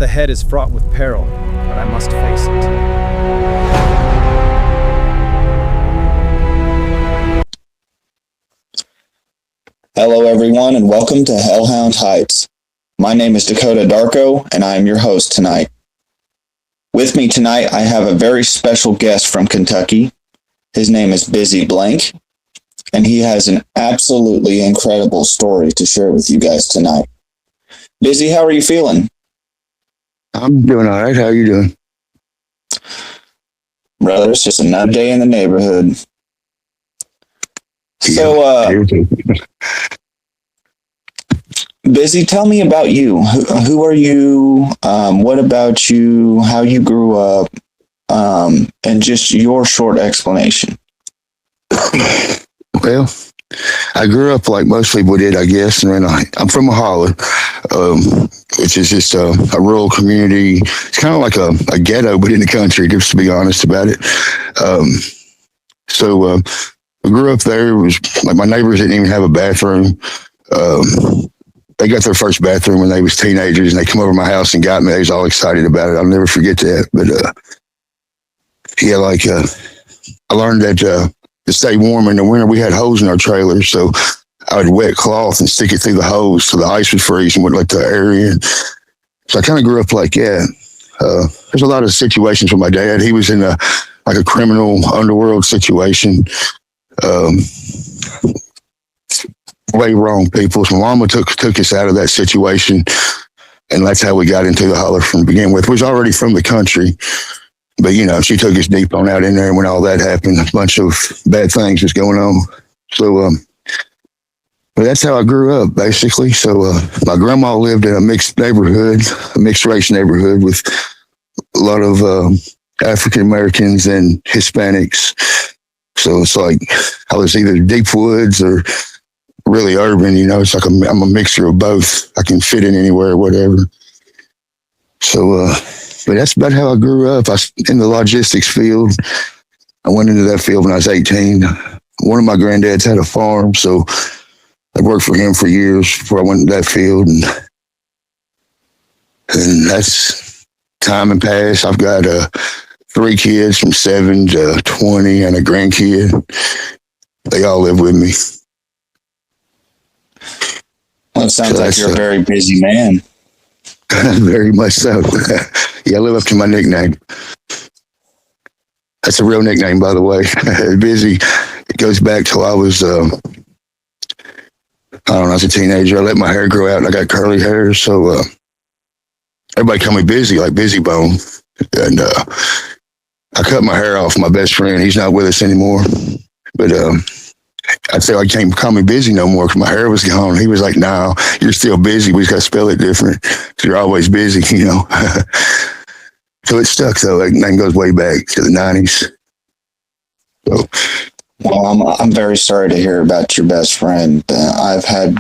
ahead is fraught with peril, but I must face it. Hello everyone and welcome to HellHound Heights. My name is Dakota Darko and I am your host tonight. With me tonight I have a very special guest from Kentucky. His name is Busy Blank and he has an absolutely incredible story to share with you guys tonight. Busy, how are you feeling? I'm doing all right. How are you doing? Brother, it's just another day in the neighborhood. Busy, tell me about you. Who are you? What about you? How you grew up? And just your short explanation. Well, I grew up like most people did, I guess. And I'm from a holler, which is just a rural community. It's kind of like a ghetto, but in the country, just to be honest about it. I grew up there. It was like my neighbors didn't even have a bathroom. They got their first bathroom when they was teenagers, and they come over to my house and got me. They was all excited about it. I'll never forget that. But I learned that to stay warm in the winter, we had holes in our trailers, so I would wet cloth and stick it through the hose so the ice would freeze and wouldn't let the air in. So I kind of grew up like that. There's a lot of situations with my dad. He was in a criminal underworld situation. Way wrong people. So my mama took us out of that situation, and that's how we got into the holler from the begin with. We was already from the country, but she took us deep on out in there, and when all that happened, a bunch of bad things was going on. So but that's how I grew up, basically. So my grandma lived in a mixed neighborhood, a mixed race neighborhood with a lot of African Americans and Hispanics. So it's like I was either deep woods or really urban, it's like I'm a mixture of both. I can fit in anywhere, whatever. So, but that's about how I grew up. I was in the logistics field. I went into that field when I was 18. One of my granddads had a farm, so I worked for him for years before I went into that field. And that's time and passed. I've got 3 kids from 7 to 20 and a grandkid. They all live with me. Well, it sounds like you're a very busy man. Very much so. Yeah, I live up to my nickname. That's a real nickname, by the way. Busy. It goes back to I was, I was a teenager. I let my hair grow out and I got curly hair. So everybody called me Busy, like Busy Bone. And I cut my hair off. My best friend, he's not with us anymore. But I'd say I can't call me Busy no more because my hair was gone. He was like, "No, you're still busy. We just got to spell it different. So you're always busy, So it stuck, though. That name goes way back to the 90s. So, well, I'm very sorry to hear about your best friend. I've had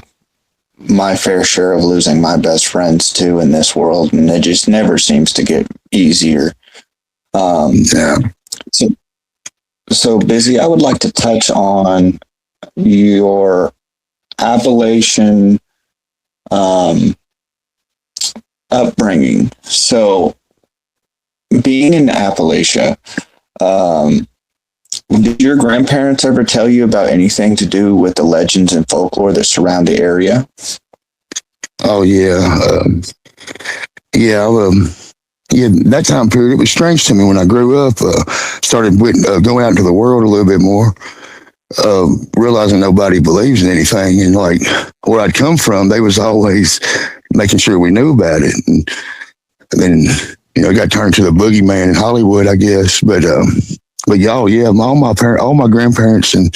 my fair share of losing my best friends, too, in this world, and it just never seems to get easier. Yeah. So Busy, I would like to touch on your Appalachian upbringing. So, being in Appalachia, did your grandparents ever tell you about anything to do with the legends and folklore that surround the area? Oh, yeah. That time period, it was strange to me when I grew up, started going out into the world a little bit more, realizing nobody believes in anything. And like where I'd come from, they was always making sure we knew about it. And then, it got turned to the boogeyman in Hollywood, I guess. But y'all, all my grandparents, and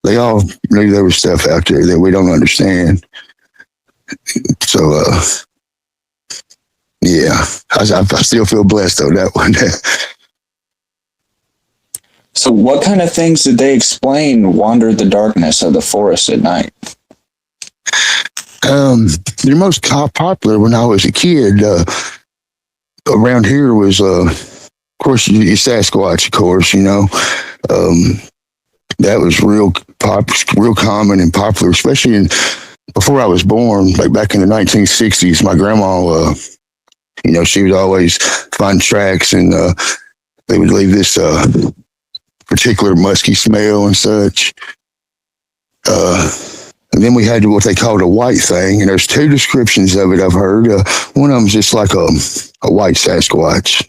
they all knew there was stuff out there that we don't understand. So, yeah, I still feel blessed though, that one. So what kind of things did they explain wandered the darkness of the forest at night? The most popular when I was a kid around here was, of course, your Sasquatch, of course, that was real common and popular, especially before I was born, like back in the 1960s. My grandma, She would always find tracks, and they would leave this particular musky smell and such. And then we had what they called a white thing, and there's two descriptions of it I've heard. One of them's just like a white Sasquatch,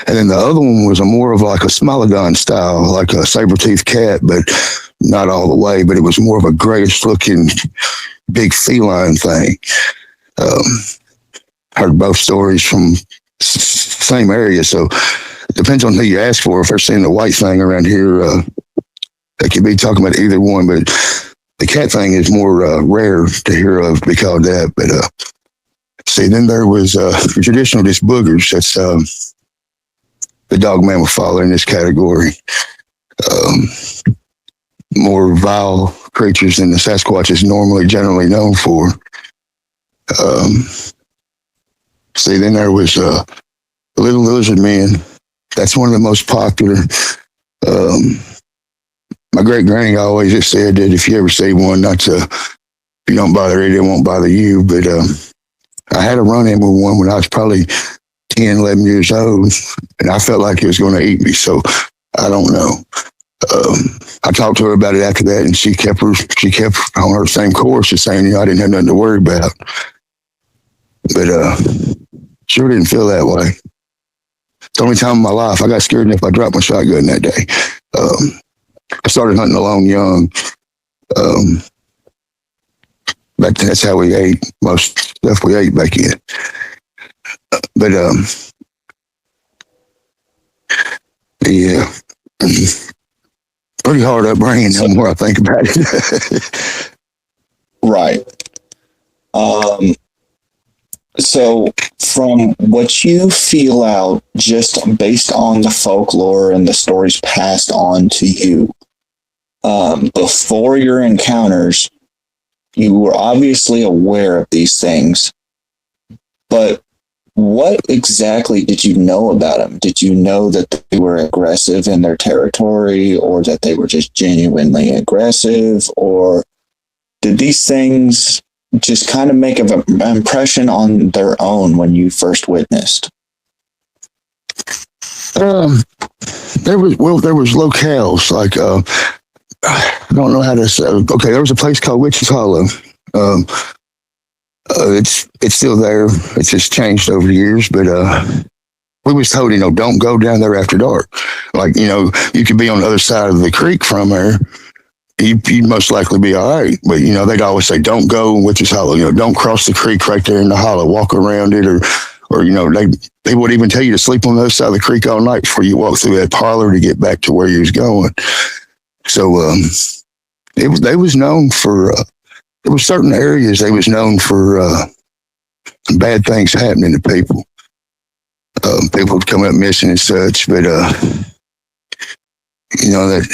and then the other one was more of like a Smilodon style, like a saber-toothed cat, but not all the way, but it was more of a grayish looking big feline thing. Heard both stories from same area, so it depends on who you ask for. If they're seeing the white thing around here, they could be talking about either one, but the cat thing is more rare to hear of, be called that. But see, then there was traditional just boogers. That's the Dogman will fall in this category. More vile creatures than the Sasquatch is generally known for. See, then there was little lizard men. That's one of the most popular. My great granny always just said that if you ever see one, if you don't bother it, it won't bother you. But I had a run-in with one when I was probably 10, 11 years old, and I felt like it was going to eat me. So I don't know. I talked to her about it after that, and she kept on her same course, just saying, I didn't have nothing to worry about. But sure didn't feel that way. It's the only time in my life I got scared enough I dropped my shotgun that day. I started hunting alone young. Back then, that's how we ate. Most stuff we ate back then. But yeah, pretty hard upbringing. The more I think about it. Right. So from what you feel out, just based on the folklore and the stories passed on to you, before your encounters, you were obviously aware of these things, but what exactly did you know about them? Did you know that they were aggressive in their territory, or that they were just genuinely aggressive, or did these things just kind of make an impression on their own when you first witnessed? There was locales like I don't know how to say. Okay, there was a place called Witch's Hollow. It's still there. It's just changed over the years, but we was told, don't go down there after dark. Like, you could be on the other side of the creek from there. You'd most likely be all right. But, they'd always say, don't go in Witch's Hollow. Don't cross the creek right there in the hollow. Walk around it, or they would even tell you to sleep on the other side of the creek all night before you walk through that parlor to get back to where you was going. So they was known for, there were certain areas they was known for bad things happening to people. People would come up missing and such, but, that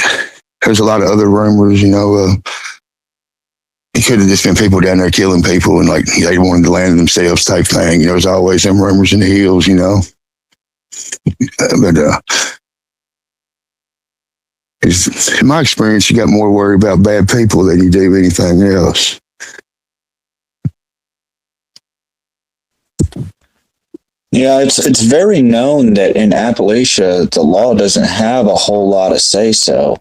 there's a lot of other rumors, it could have just been people down there killing people and they wanted to land themselves type thing. There's always them rumors in the hills, but in my experience, you got more worry about bad people than you do anything else. Yeah, it's very known that in Appalachia, the law doesn't have a whole lot of say-so,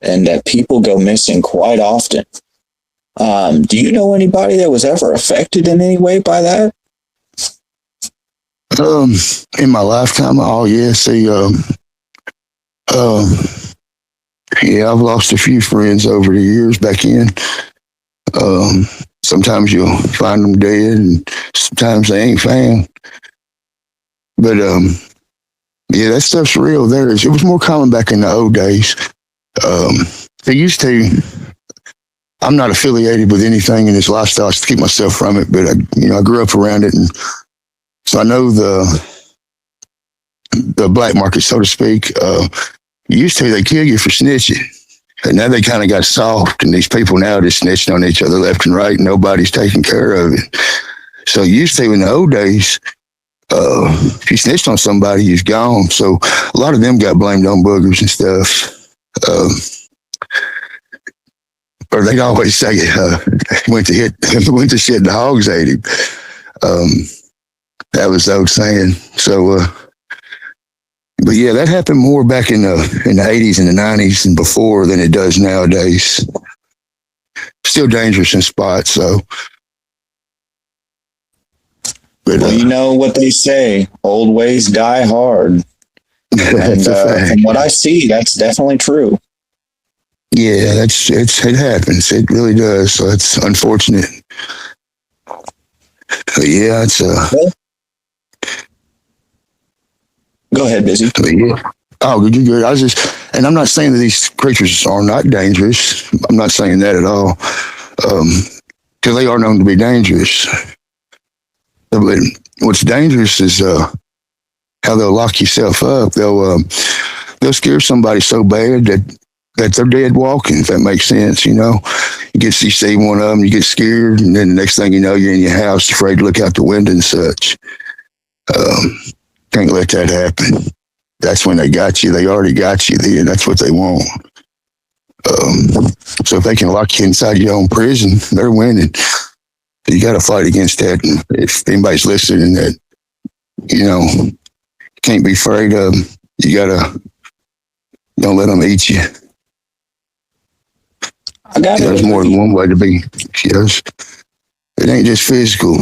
and that people go missing quite often. Do you know anybody that was ever affected in any way by that? In my lifetime, oh yeah, see, yeah, I've lost a few friends over the years back in. Sometimes you'll find them dead, and sometimes they ain't found. But yeah, that stuff's real. It was more common back in the old days. They used to. I'm not affiliated with anything in this lifestyle. I just keep myself from it. But I grew up around it, and so I know the black market, so to speak. Used to, they kill you for snitching. And now they kind of got soft, and these people now are just snitching on each other left and right, and nobody's taking care of it. So used to, in the old days, if you snitched on somebody, you's gone. So a lot of them got blamed on boogers and stuff. Or they'd always say, went to shit, the hogs ate him. That was the old saying. So, but yeah, that happened more back in the 80s and the 90s and before than it does nowadays. Still dangerous in spots, so. But, Well, you know what they say, old ways die hard. that's a fact. From what I see, that's definitely true. Yeah, it happens. It really does. So it's unfortunate. But yeah, it's Go ahead, Busy. yeah. Oh, good. And I'm not saying that these creatures are not dangerous. I'm not saying that at all. Because they are known to be dangerous. But what's dangerous is how they'll lock yourself up. They'll scare somebody so bad that they're dead walking, if that makes sense, you know. You see one of them, you get scared, and then the next thing you know, you're in your house, afraid to look out the window and such. Can't let that happen. That's when they got you. They already got you there. That's what they want. So if they can lock you inside your own prison, they're winning. You got to fight against that. And if anybody's listening that, you know, can't be afraid of them, you got to don't let them eat you. There's more than one way to be. Yes. It ain't just physical.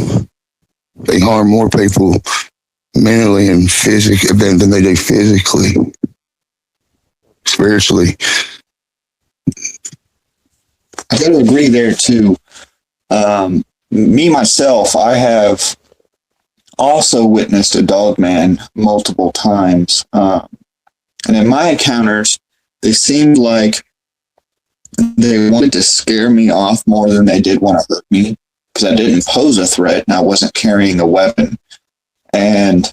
They harm more people mentally and physically than they do physically, spiritually. I got to agree there too. Me myself, I have also witnessed a Dogman multiple times, and in my encounters, they seemed like they wanted to scare me off more than they did want to hurt me, because I didn't pose a threat and I wasn't carrying a weapon. And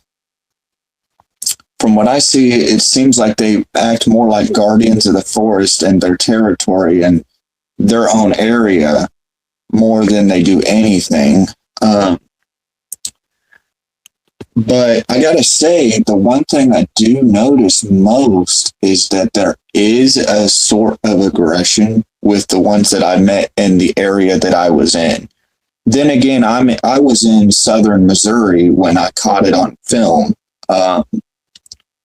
from what I see, it seems like they act more like guardians of the forest and their territory and their own area more than they do anything. But I gotta say, the one thing I do notice most is that there is a sort of aggression with the ones that I met in the area that I was in. Then again, I was in southern Missouri when I caught it on film,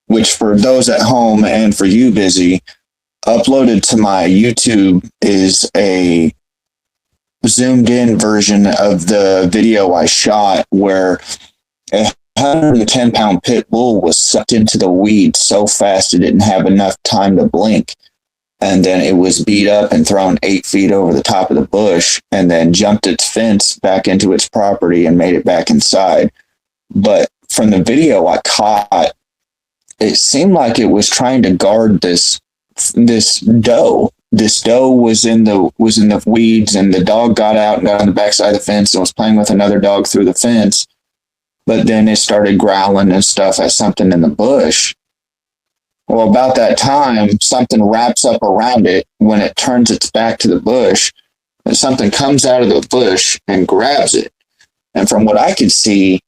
which for those at home and for you, Busy, uploaded to my YouTube is a zoomed in version of the video I shot where a 110-pound pit bull was sucked into the weeds so fast it didn't have enough time to blink. And then it was beat up and thrown 8 feet over the top of the bush and then jumped its fence back into its property and made it back inside. But from the video I caught, it seemed like it was trying to guard this doe. This doe was in the weeds, and the dog got out and got on the backside of the fence and was playing with another dog through the fence. But then it started growling and stuff at something in the bush. Well, about that time, something wraps up around it when it turns its back to the bush, and something comes out of the bush and grabs it. And from what I could see,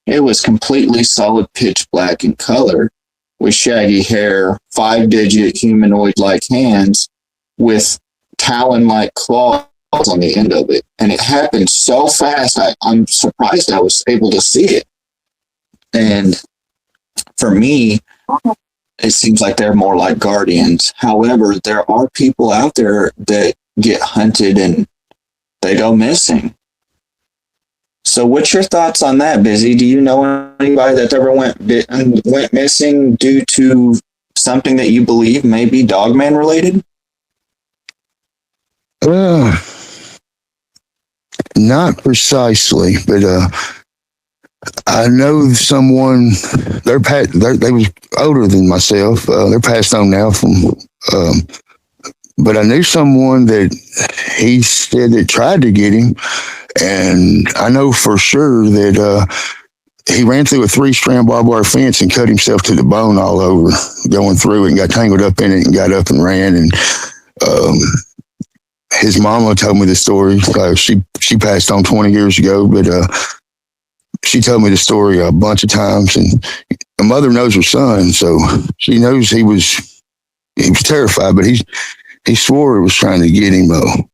it was completely solid pitch black in color, with shaggy hair, 5-digit humanoid-like hands, with talon-like claws on the end of it. And it happened so fast, I'm surprised I was able to see it. And for me, it seems like they're more like guardians. However, there are people out there that get hunted and they go missing. So what's your thoughts on that, Busy? Do you know anybody that ever went missing due to something that you believe may be Dogman related? Not precisely, but I know someone. They was older than myself. They're passed on now but I knew someone that he said that tried to get him, and I know for sure that he ran through a 3-strand barbed wire fence and cut himself to the bone all over, going through it, and got tangled up in it and got up and ran. And his mama told me the story. She passed on 20 years ago, but she told me the story a bunch of times. And the mother knows her son, so she knows he was terrified, but he swore he was trying to get him though.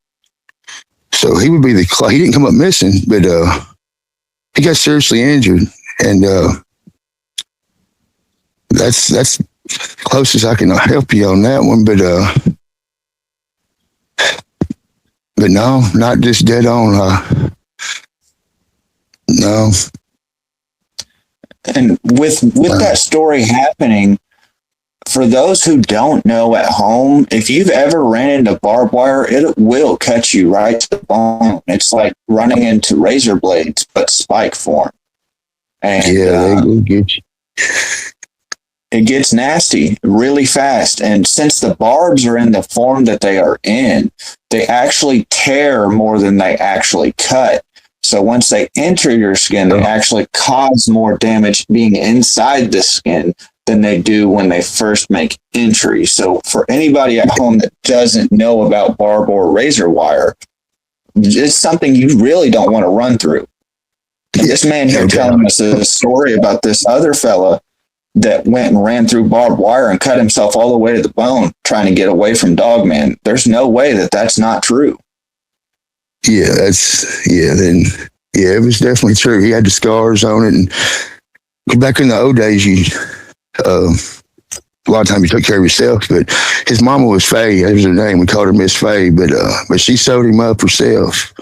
So he would be he didn't come up missing, but he got seriously injured. And that's closest I can help you on that one. But no, not just dead on. No. And with that story happening, for those who don't know at home, if you've ever ran into barbed wire, it will cut you right to the bone. It's like running into razor blades, but spike form. And they will get you. It gets nasty really fast. And since the barbs are in the form that they are in, they actually tear more than they actually cut. So once they enter your skin, they actually cause more damage being inside the skin than they do when they first make entry. So for anybody at home that doesn't know about barb or razor wire, it's something you really don't want to run through. This man here telling us a story about this other fella that went and ran through barbed wire and cut himself all the way to the bone trying to get away from Dogman. There's no way that that's not true. Yeah, it was definitely true. He had the scars on it, and back in the old days, a lot of times you took care of yourself. But his mama was Faye. That was her name. We called her Miss Faye. But she sewed him up herself.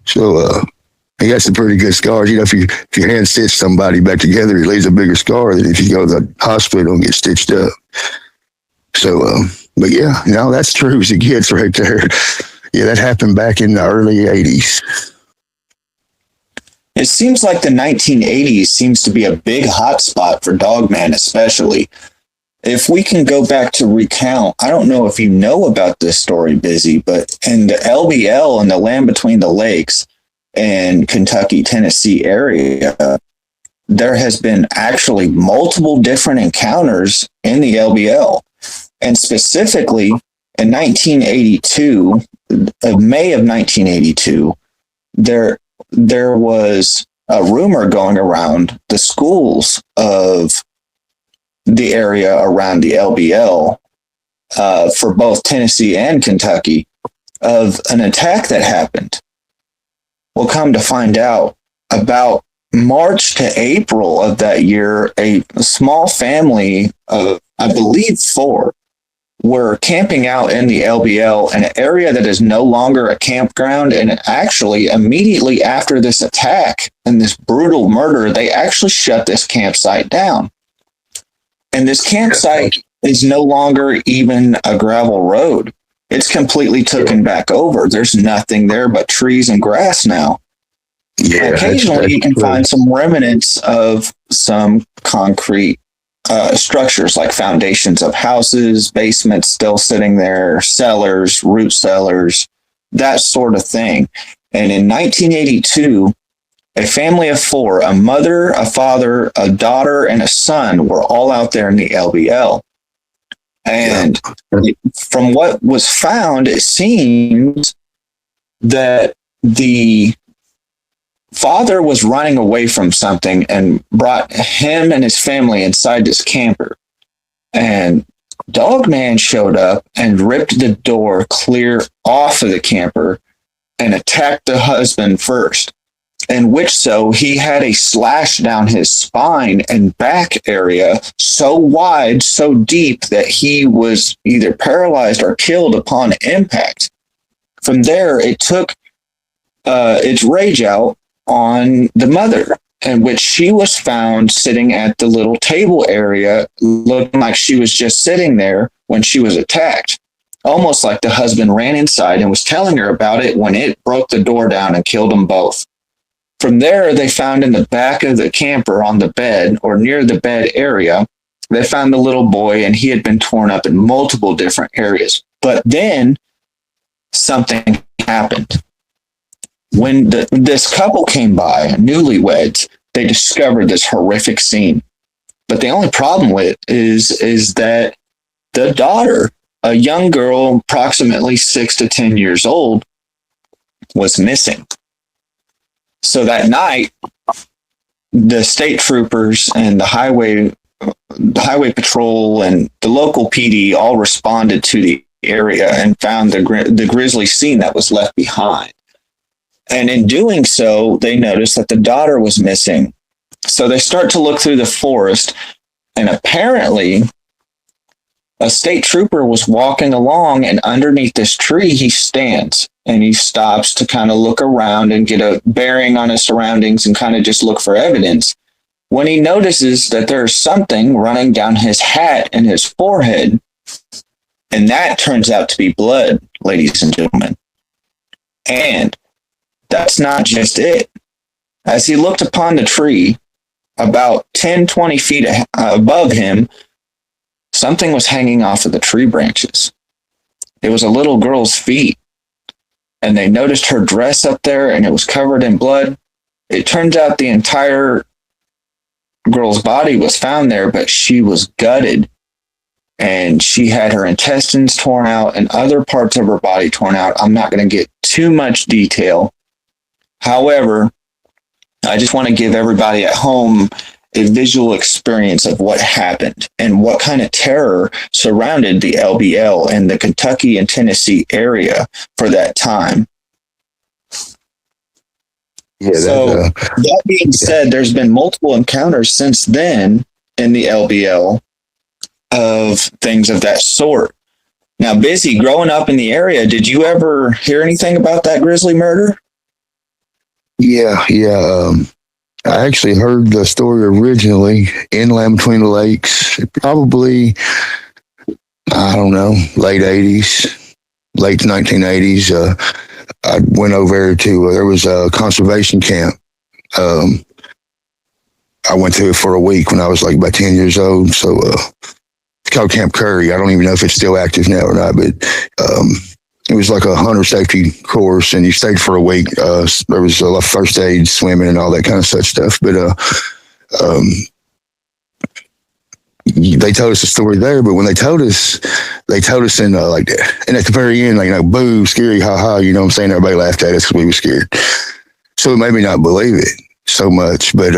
So he got some pretty good scars. You know, if you hand stitch somebody back together, it leaves a bigger scar than if you go to the hospital and get stitched up. So, but yeah, that's true as it gets right there. Yeah, that happened back in the early 80s. It seems like the 1980s seems to be a big hotspot for Dogman, especially. If we can go back to recount, I don't know if you know about this story, Busy, but in the LBL and the land between the lakes and Kentucky, Tennessee area, there has been actually multiple different encounters in the LBL. And specifically in 1982, May of 1982, there was a rumor going around the schools of the area around the LBL for both Tennessee and Kentucky of an attack that happened. We'll come to find out about March to April of that year, a small family of, I believe, 4 were camping out in the LBL, an area that is no longer a campground. And actually, immediately after this attack and this brutal murder, they actually shut this campsite down. And this campsite is no longer even a gravel road. It's completely taken back over. There's nothing there but trees and grass now. Yeah, occasionally you can find some remnants of some concrete structures like foundations of houses, basements still sitting there, cellars, root cellars, that sort of thing. And in 1982, a family of 4, a mother, a father, a daughter, and a son were all out there in the LBL. And from what was found, it seems that the father was running away from something and brought him and his family inside this camper. And Dogman showed up and ripped the door clear off of the camper and attacked the husband first. In which so he had a slash down his spine and back area so wide, so deep that he was either paralyzed or killed upon impact. From there, it took its rage out on the mother, in which she was found sitting at the little table area, looking like she was just sitting there when she was attacked. Almost like the husband ran inside and was telling her about it when it broke the door down and killed them both. From there, they found in the back of the camper on the bed or near the bed area, they found the little boy, and he had been torn up in multiple different areas. But then something happened. When this couple came by, newlyweds, they discovered this horrific scene. But the only problem with it is that the daughter, a young girl, approximately 6 to 10 years old, was missing. So that night, the state troopers and the highway patrol and the local PD all responded to the area and found the grisly scene that was left behind. And in doing so, they noticed that the daughter was missing. So they start to look through the forest, and apparently a state trooper was walking along, and underneath this tree he stands and he stops to kind of look around and get a bearing on his surroundings and kind of just look for evidence. When he notices that there's something running down his hat and his forehead, and that turns out to be blood, ladies and gentlemen. And that's not just it. As he looked upon the tree, about 10, 20 feet above him, something was hanging off of the tree branches. It was a little girl's feet. And they noticed her dress up there, and it was covered in blood. It turns out the entire girl's body was found there, but she was gutted. And she had her intestines torn out and other parts of her body torn out. I'm not going to get too much detail. However, I just want to give everybody at home a visual experience of what happened and what kind of terror surrounded the LBL and the Kentucky and Tennessee area for that time. Yeah. So that being said, there's been multiple encounters since then in the LBL of things of that sort. Now, Busy, growing up in the area, did you ever hear anything about that grisly murder? Yeah. I actually heard the story originally in Land Between the Lakes, probably, I don't know, late 80s, late 1980s. I went over to, there was a conservation camp. I went to it for a week when I was like about 10 years old. So it's called Camp Curry. I don't even know if it's still active now or not, but it was like a hunter safety course, and you stayed for a week. There was a lot of first aid, swimming, and all that kind of such stuff. But they told us a story there. But when they told us in like, and at the very end, like, boo, scary, ha ha. You know what I'm saying? Everybody laughed at us because we were scared. So it made me not believe it so much. But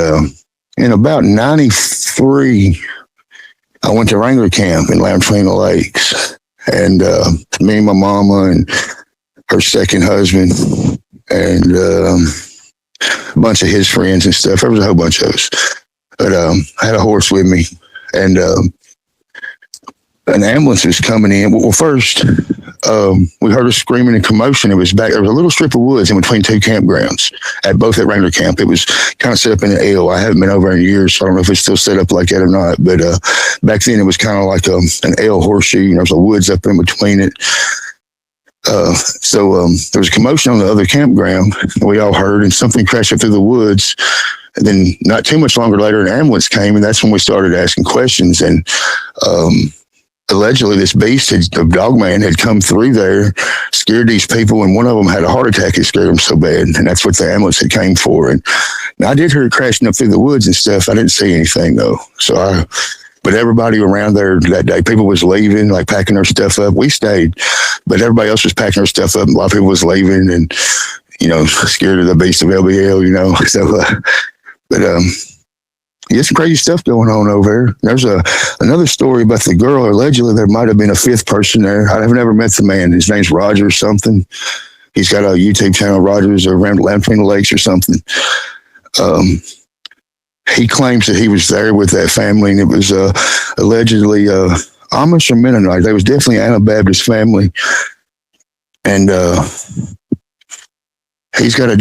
in about '93, I went to Wrangler Camp in Land Between the Lakes. And me and my mama and her second husband and a bunch of his friends and stuff. There was a whole bunch of us. But I had a horse with me, and an ambulance was coming in. Well, first, we heard a screaming and commotion. It was back. There was a little strip of woods in between two campgrounds both at Wrangler Camp. It was kind of set up in an L. I haven't been over in years, so I don't know if it's still set up like that or not. But back then, it was kind of like an L horseshoe. There was a woods up in between it. So there was a commotion on the other campground. We all heard, and something crashed up through the woods. And then not too much longer later, an ambulance came, and that's when we started asking questions. And allegedly, this beast of Dogman had come through there, scared these people, and one of them had a heart attack. It scared them so bad, and that's what the ambulance had came for. And I did hear it crashing up through the woods and stuff. I didn't see anything though. But everybody around there that day, people was leaving, like packing their stuff up. We stayed, but everybody else was packing their stuff up. A lot of people was leaving, and scared of the beast of LBL. So, but you get some crazy stuff going on over there. There's another story about the girl. Allegedly, there might have been a fifth person there. I've never met the man. His name's Roger something. He's got a YouTube channel, Rogers, around Land Between the Lakes or something. He claims that he was there with that family, and it was allegedly Amish or Mennonite. They was definitely an Anabaptist family. And he's got a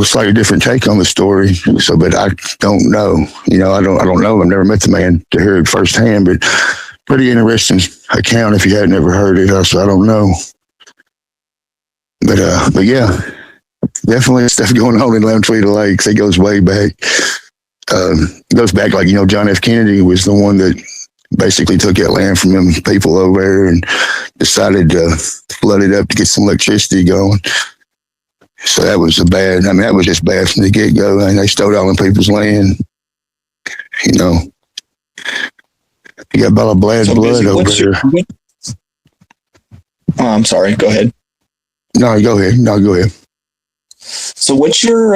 slightly different take on the story. So, but I don't know. I don't know. I've never met the man to hear it firsthand, but pretty interesting account if you hadn't ever heard it. So I don't know. But yeah, definitely stuff going on in Land Between the Lakes. It goes way back. It goes back like, John F. Kennedy was the one that basically took that land from them people over there and decided to flood it up to get some electricity going. So that was that was just bad from the get-go. And they stole all them people's land. You got a lot of blood over there. Oh, I'm sorry. Go ahead. No, go ahead. So what's your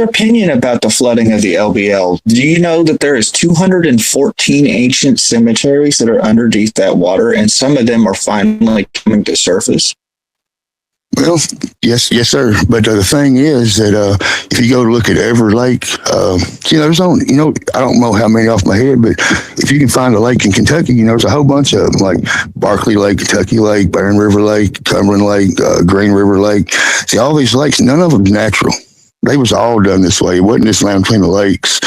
opinion about the flooding of the LBL? Do you know that there is 214 ancient cemeteries that are underneath that water, and some of them are finally coming to surface? Well, yes, sir. But the thing is that if you go to look at every lake, there's only, I don't know how many off my head, but if you can find a lake in Kentucky, there's a whole bunch of them, like Barkley Lake, Kentucky Lake, Barren River Lake, Cumberland Lake, Green River Lake. See, all these lakes, none of them's natural. They was all done this way. It wasn't this land between the lakes.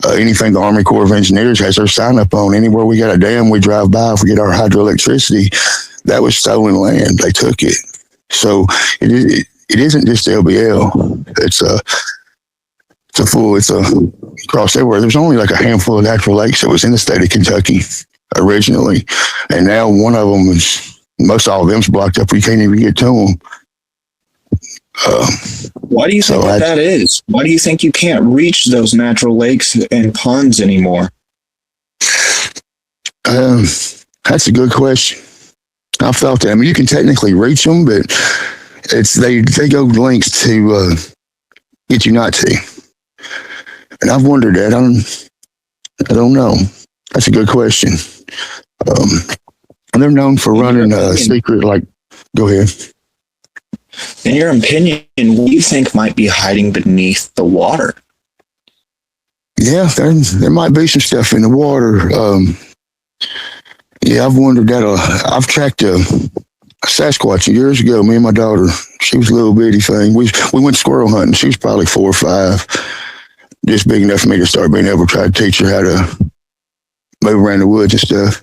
Anything the Army Corps of Engineers has their sign up on, anywhere we got a dam we drive by, if we get our hydroelectricity, that was stolen land. They took it. So it isn't just LBL. It's across everywhere. There's only like a handful of natural lakes that was in the state of Kentucky originally, and now one of them most all of them's blocked up. We can't even get to them. Why do you think that is? Why do you think you can't reach those natural lakes and ponds anymore? That's a good question. I've thought that. I mean, you can technically reach them, but they go lengths to get you not to. And I've wondered that. I don't know. That's a good question. And they're known for running a secret. Like, go ahead. In your opinion, what do you think might be hiding beneath the water? Yeah, there might be some stuff in the water. Yeah, I've wondered that. I've tracked a Sasquatch years ago. Me and my daughter, she was a little bitty thing. We went squirrel hunting. She was probably 4 or 5, just big enough for me to start being able to try to teach her how to move around the woods and stuff.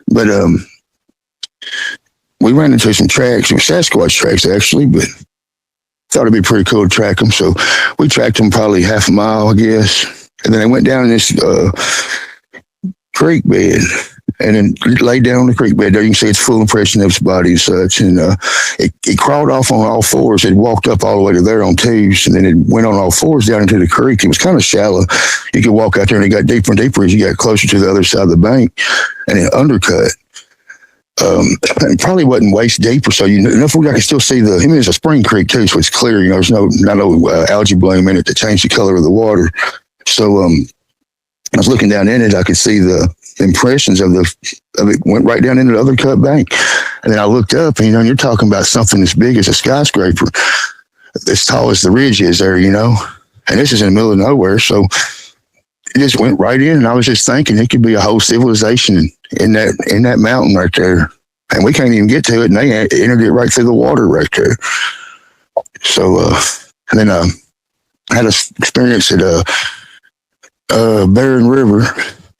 But we ran into some tracks, some Sasquatch tracks actually, but thought it'd be pretty cool to track them. So we tracked them probably half a mile, I guess. And then they went down in this creek bed and then laid down on the creek bed there. You can see it's full impression of its body and such. And it crawled off on all fours. It walked up all the way to there on twos, and then it went on all fours down into the creek. It was kind of shallow. You could walk out there, and it got deeper and deeper as you got closer to the other side of the bank, and it undercut. It probably wasn't waist deep or so. I could still see it's a spring creek too, so it's clear. There's no algae bloom in it to change the color of the water. So I was looking down in it. I could see the impressions of it went right down into the other cut bank. And then I looked up, and you're talking about something as big as a skyscraper, as tall as the ridge is there, and this is in the middle of nowhere. So it just went right in, and I was just thinking it could be a whole civilization in that mountain right there, and we can't even get to it, and they entered it right through the water right there. So and then I had an experience at Barren River.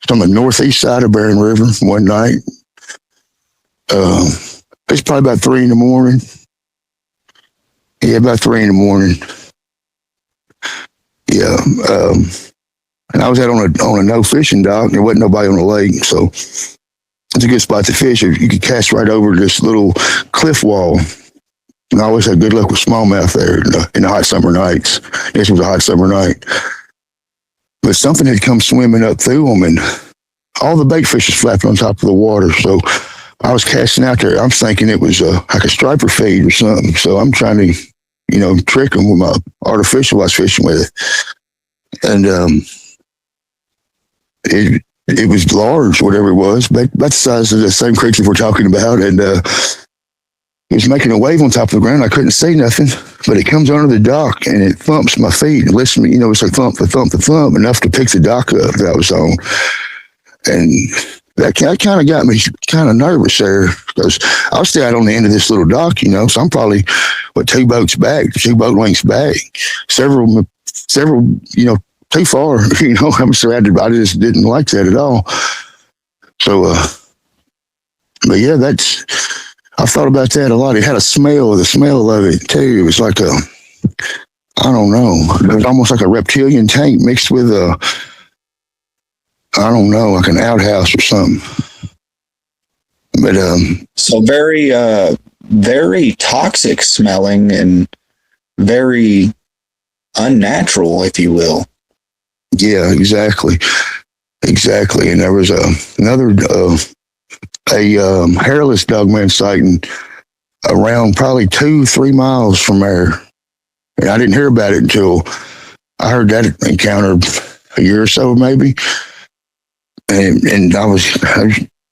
It's on the northeast side of Barren River one night. It's probably about 3 a.m. Yeah, about 3 a.m. Yeah. And I was out on a no fishing dock, and there wasn't nobody on the lake, so it's a good spot to fish. You could cast right over this little cliff wall. And I always had good luck with smallmouth there in the hot summer nights. This was a hot summer night. But something had come swimming up through them, and all the bait fish was flapping on top of the water. So I was casting out there. I'm thinking it was like a striper feed or something. So I'm trying to, trick them with my artificial I was fishing with it. And it was large, whatever it was, but about the size of the same creature we're talking about. And it was making a wave on top of the ground. I couldn't see nothing, but it comes under the dock and it thumps my feet and lifts me. It's a thump, enough to pick the dock up that I was on. And that kind of got me kind of nervous there, because I was still out on the end of this little dock, so I'm probably, 2 boats back, 2 boat lengths back, several, too far, I'm surrounded. I just didn't like that at all. So, but yeah, I've thought about that a lot. It had the smell of it too. It was like I don't know, it was almost like a reptilian tank mixed with like an outhouse or something. But so very, very toxic smelling and very unnatural, if you will. Yeah, exactly. And there was another hairless Dogman sighting around probably 2-3 miles from there, and I didn't hear about it until I heard that encounter a year or so maybe, and I was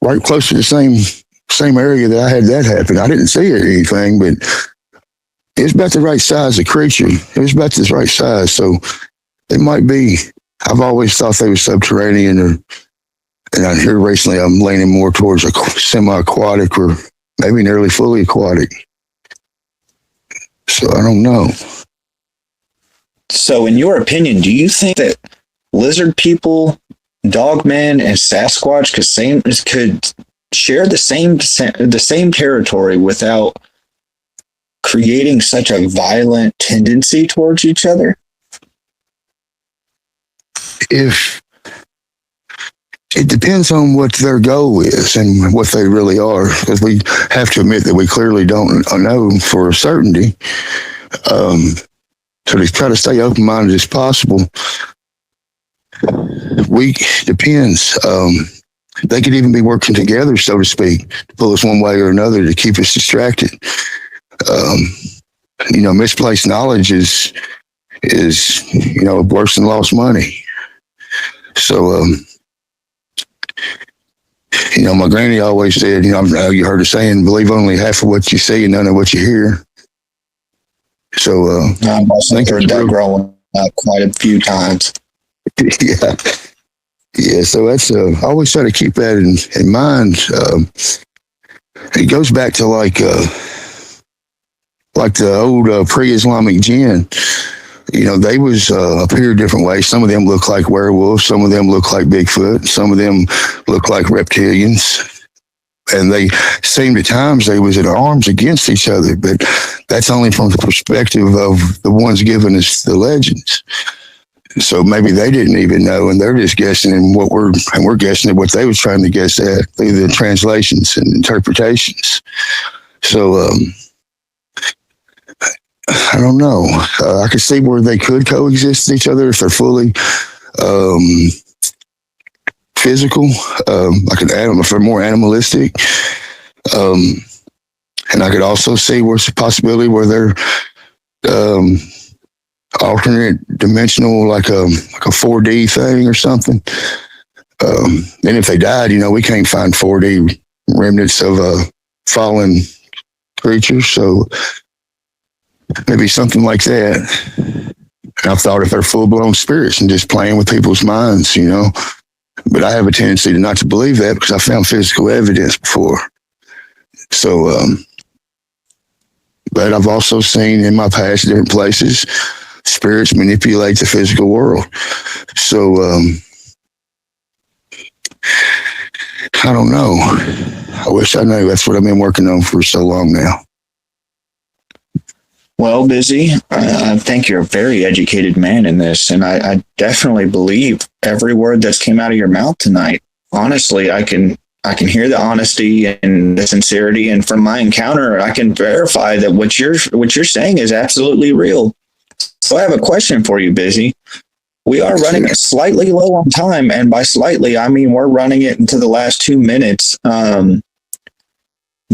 right close to the same area that I had that happen. I didn't see it or anything, but it was about the right size of creature. It was about the right size. So it might be. I've always thought they were subterranean, and I hear recently I'm leaning more towards a semi-aquatic or maybe nearly fully aquatic. So I don't know. So, in your opinion, do you think that lizard people, Dogman, and Sasquatch could share the same territory without creating such a violent tendency towards each other? If it depends on what their goal is and what they really are, because we have to admit that we clearly don't know for a certainty. So to try to stay open-minded as possible, depends. They could even be working together, so to speak, to pull us one way or another to keep us distracted. Misplaced knowledge is worse than lost money. So, my granny always said, you heard her saying, believe only half of what you see and none of what you hear. So, I've also heard that growing up quite a few times. Yeah. Yeah. So that's, I always try to keep that in mind. It goes back to like the old pre-Islamic jinn. They appear different ways. Some of them look like werewolves. Some of them look like Bigfoot. Some of them look like reptilians. And they seemed at times they was at arms against each other, but that's only from the perspective of the ones giving us the legends. So maybe they didn't even know, and they're just guessing and we're guessing at what they was trying to guess at through the translations and interpretations. So I don't know. I could see where they could coexist with each other if they're fully physical, like an animal, if they're more animalistic. And I could also see where's the possibility where they're alternate dimensional, like a 4D thing or something. And if they died, we can't find 4D remnants of fallen creatures. So maybe something like that. And I've thought if they're full-blown spirits and just playing with people's minds, But I have a tendency not to believe that because I found physical evidence before. So, but I've also seen in my past different places, spirits manipulate the physical world. So, I don't know. I wish I knew. That's what I've been working on for so long now. Well, Busy, I think you're a very educated man in this, and I definitely believe every word that's came out of your mouth tonight. Honestly, I can hear the honesty and the sincerity, and from my encounter, I can verify that what you're saying is absolutely real. So I have a question for you, Busy. We are running slightly low on time, and by slightly, I mean we're running it into the last 2 minutes.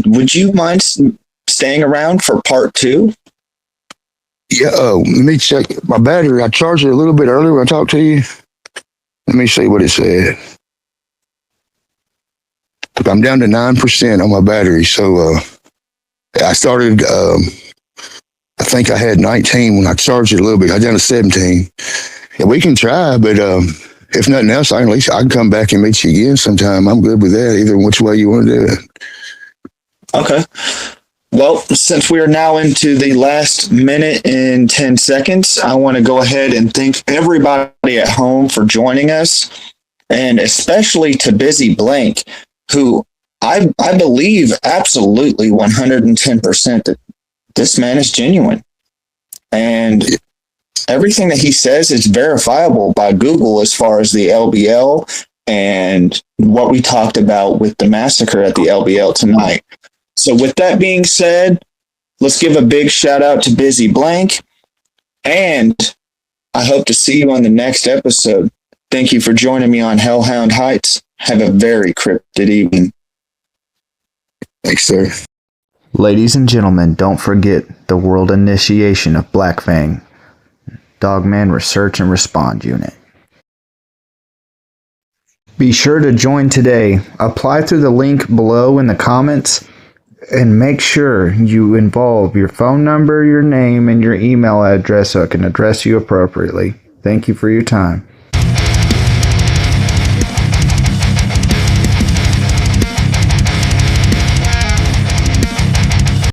Would you mind staying around for part 2? Yeah, let me check my battery. I charged it a little bit earlier when I talked to you. Let me see what it said. I'm down to 9% on my battery. So I started, I think I had 19 when I charged it a little bit. I got down to 17. Yeah, we can try, but if nothing else, at least I can come back and meet you again sometime. I'm good with that, either which way you want to do it. Okay. Well, since we are now into the last minute and 10 seconds, I want to go ahead and thank everybody at home for joining us, and especially to Busy Blank, who I believe absolutely 110% that this man is genuine. And everything that he says is verifiable by Google as far as the LBL and what we talked about with the massacre at the LBL tonight. So with that being said, let's give a big shout out to Busy Blank, and I hope to see you on the next episode. Thank you for joining me on HellHound Heights. Have a very cryptid evening. Thanks, sir. Ladies and gentlemen, don't forget the world initiation of Black Fang, Dogman Research and Respond Unit. Be sure to join today. Apply through the link below in the comments. And make sure you involve your phone number, your name, and your email address so I can address you appropriately. Thank you for your time.